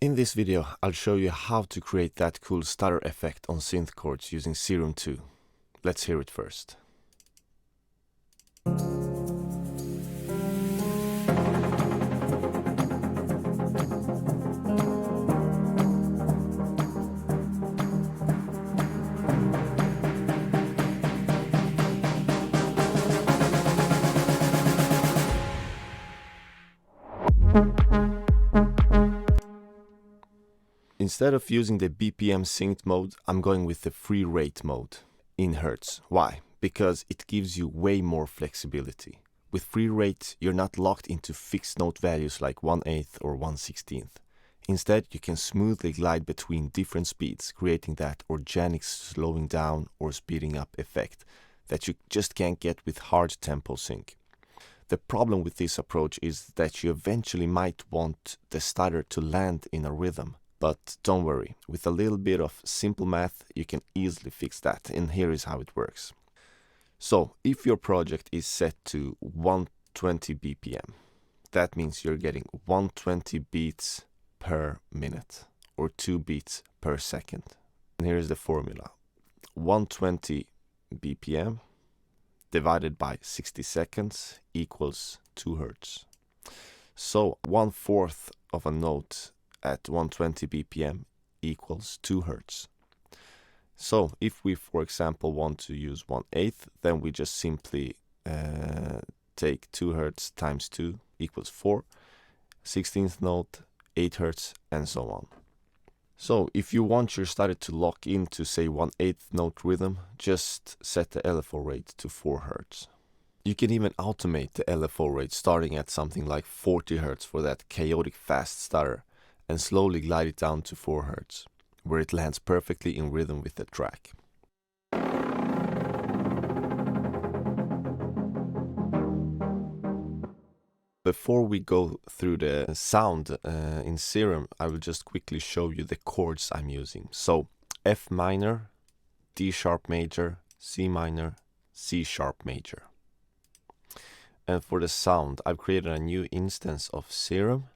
In this video, I'll show you how to create that cool stutter effect on synth chords using Serum 2. Let's hear it first. Instead of using the BPM synced mode, I'm going with the free rate mode in Hertz. Why? Because it gives you way more flexibility. With free rate, you're not locked into fixed note values like 1/8 or 1/16. Instead, you can smoothly glide between different speeds, creating that organic slowing down or speeding up effect that you just can't get with hard tempo sync. The problem with this approach is that you eventually might want the stutter to land in a rhythm. But don't worry, with a little bit of simple math, you can easily fix that, and here is how it works. So, if your project is set to 120 BPM, that means you're getting 120 beats per minute, or 2 beats per second. And here's the formula. 120 BPM divided by 60 seconds equals 2 Hertz. So, 1/4 of a note at 120 BPM equals 2 Hertz. So if we, for example, want to use 1/8, then we just simply take 2 Hertz times 2 equals 4, 16th note, 8 Hertz, and so on. So if you want your stutter to lock into, say, 1/8 note rhythm, just set the LFO rate to 4 Hertz. You can even automate the LFO rate starting at something like 40 Hertz for that chaotic fast stutter, and slowly glide it down to 4 Hertz, where it lands perfectly in rhythm with the track. Before we go through the sound in Serum, I will just quickly show you the chords I'm using. So F minor, D sharp major, C minor, C sharp major. And for the sound, I've created a new instance of Serum.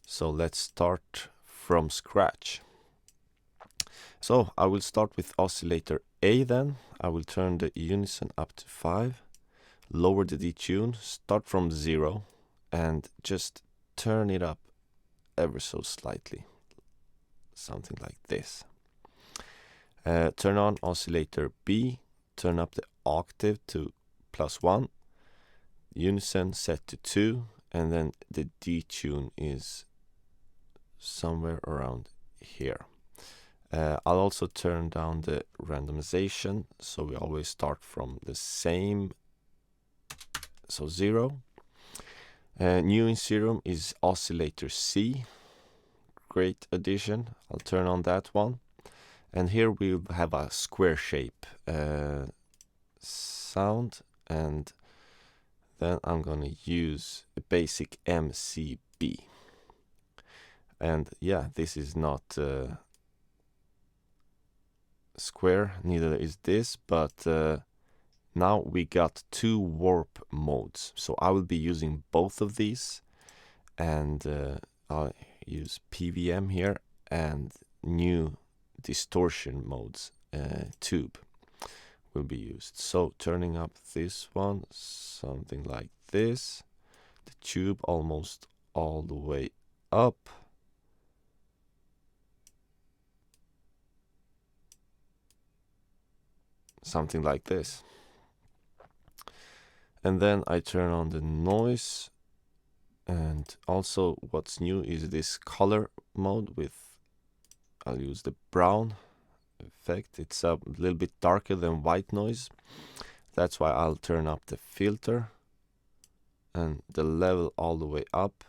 So let's start from scratch. So I will start with oscillator A then. I will turn the unison up to 5, lower the detune, start from 0, and just turn it up ever so slightly. Something like this. Turn on oscillator B, turn up the octave to +1, unison set to 2, and then the detune is somewhere around here. I'll also turn down the randomization, so we always start from the same, so 0. New in Serum is oscillator C, great addition. I'll turn on that one, and here we have a square shape sound, and then I'm gonna use a basic MCB. And yeah, this is not square, neither is this, but now we got 2 warp modes. So I will be using both of these, and I'll use PVM here and new distortion modes, tube will be used. So turning up this one, something like this, the tube almost all the way up. Something like this. And then I turn on the noise, and also what's new is this color mode with, I'll use the brown effect. It's a little bit darker than white noise. That's why I'll turn up the filter and the level all the way up.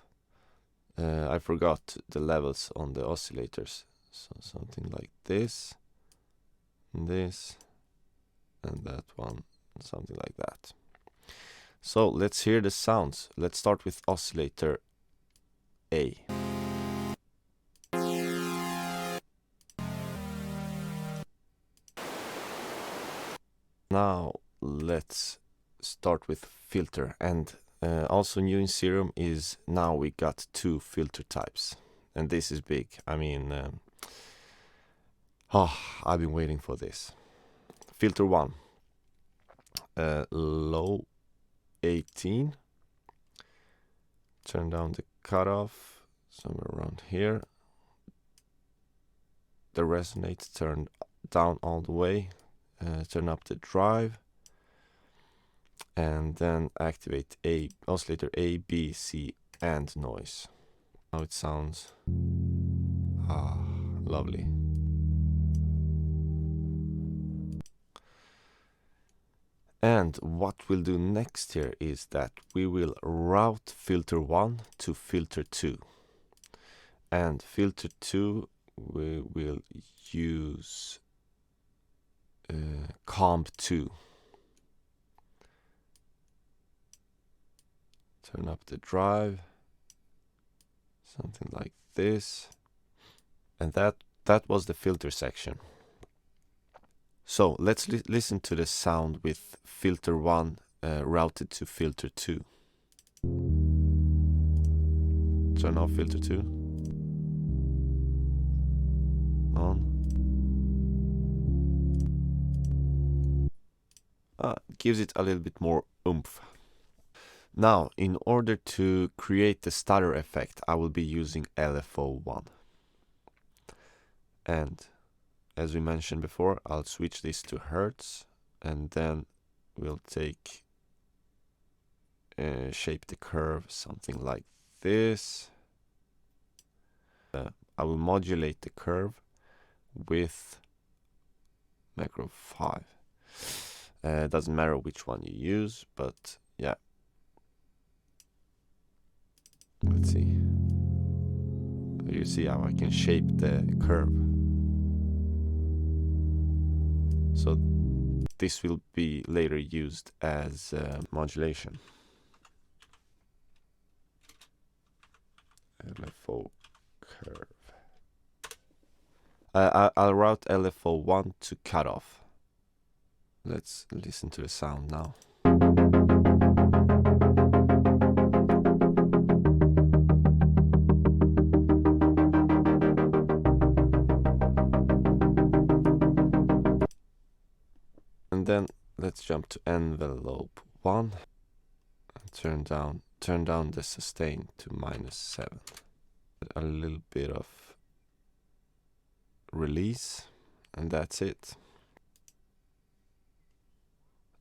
I forgot the levels on the oscillators. So something like this, and that one, something like that. So let's hear the sounds. Let's start with oscillator A. Now let's start with filter, and also new in Serum is now we got 2 filter types. and this is big. I mean, oh, I've been waiting for this. Filter 1, low 18. Turn down the cutoff somewhere around here. The resonate turned down all the way. Turn up the drive, and then activate oscillator A, B, C, and noise. Now it sounds lovely. And what we'll do next here is that we will route filter 1 to filter 2. And filter 2 we will use comp 2. Turn up the drive, something like this. And that was the filter section. So let's listen to the sound with filter 1 routed to filter 2. Turn off filter 2. On. Gives it a little bit more oomph. Now, in order to create the stutter effect, I will be using LFO1. And as we mentioned before, I'll switch this to Hertz, and then we'll take shape the curve something like this. I will modulate the curve with macro 5. Doesn't matter which one you use, but yeah. Let's see. You see how I can shape the curve. So this will be later used as modulation. LFO curve. I'll route LFO1 to cutoff. Let's listen to the sound now. And then let's jump to envelope 1 and turn down the sustain to -7. A little bit of release, and that's it.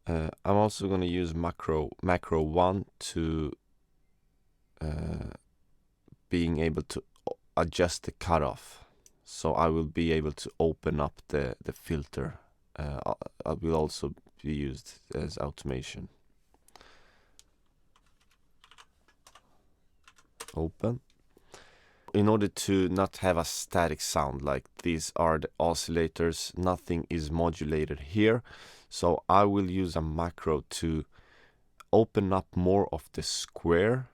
I'm also going to use macro 1 to being able to adjust the cutoff. So I will be able to open up the filter. I will also be used as automation. Open. In order to not have a static sound, like these are the oscillators, nothing is modulated here. So I will use a macro to open up more of the square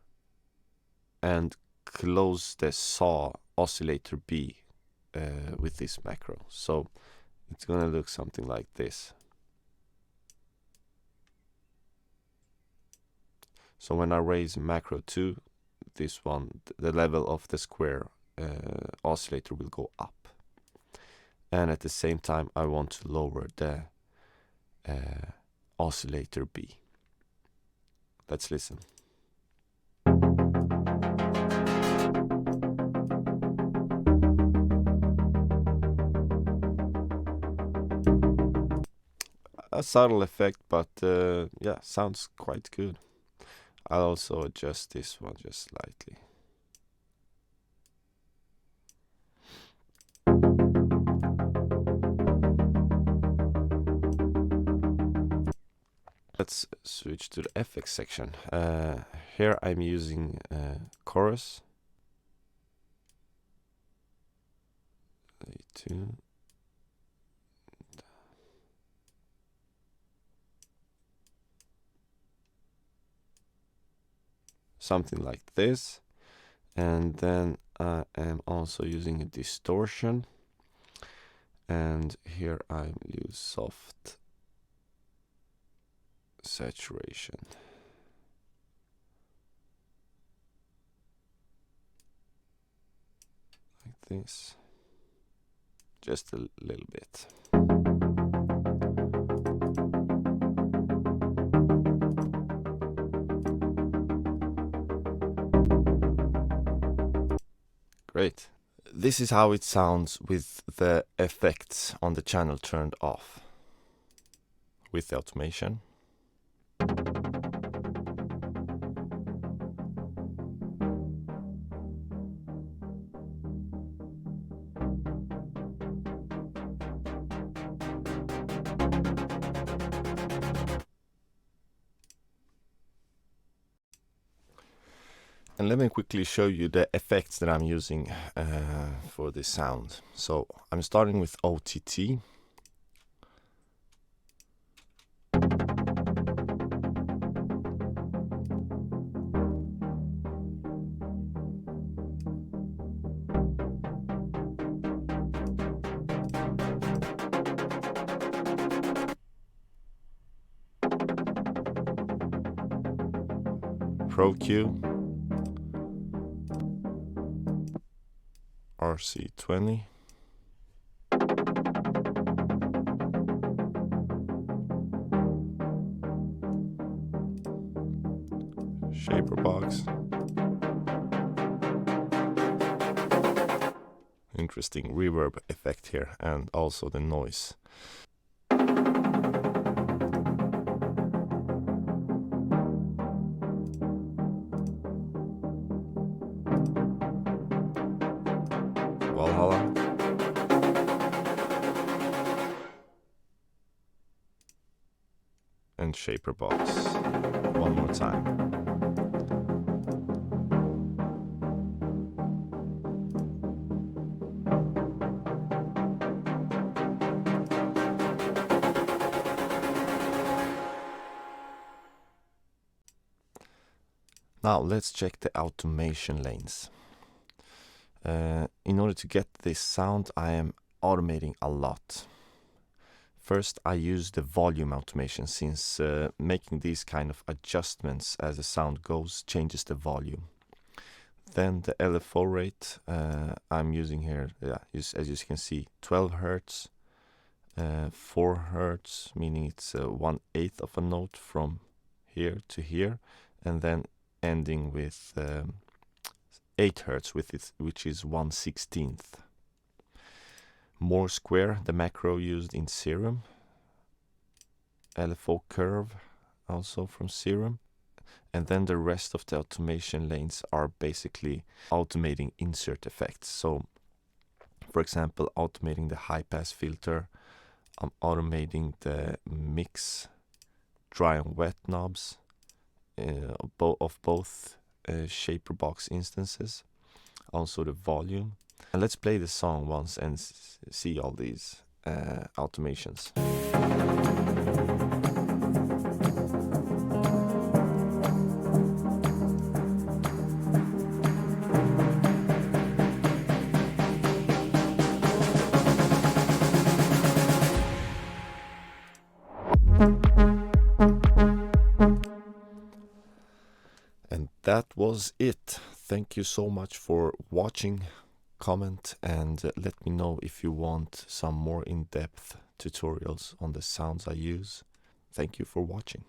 and close the saw oscillator B with this macro. So it's gonna look something like this. So when I raise macro 2, this one, the level of the square oscillator will go up. And at the same time, I want to lower the oscillator B. Let's listen. A subtle effect, but yeah, sounds quite good. I'll also adjust this one just slightly. Let's switch to the FX section. Here I'm using chorus. 2. Something like this. And then I am also using a distortion. And here I use soft saturation. this. Just a little bit. Great. This is how it sounds with the effects on the channel turned off. With the automation. And let me quickly show you the effects that I'm using for this sound. So I'm starting with OTT. Pro Q. RC20. Shaper box. Interesting reverb effect here, and also the noise. Valhalla. And shaper box. One more time. Now let's check the automation lanes. In order to get this sound, I am automating a lot. First, I use the volume automation, since making these kind of adjustments as the sound goes changes the volume. Then the LFO rate I'm using here, as you can see, 12 Hertz, 4 Hertz, meaning it's 1/8 of a note from here to here, and then ending with 8 Hertz, which is 1/16. More square, the macro used in Serum. LFO curve, also from Serum. And then the rest of the automation lanes are basically automating insert effects. So, for example, automating the high pass filter. I'm automating the mix, dry and wet knobs of both shaper box instances. Also the volume. And let's play the song once and see all these automations. And that was it. Thank you so much for watching. Comment and let me know if you want some more in-depth tutorials on the sounds I use. Thank you for watching.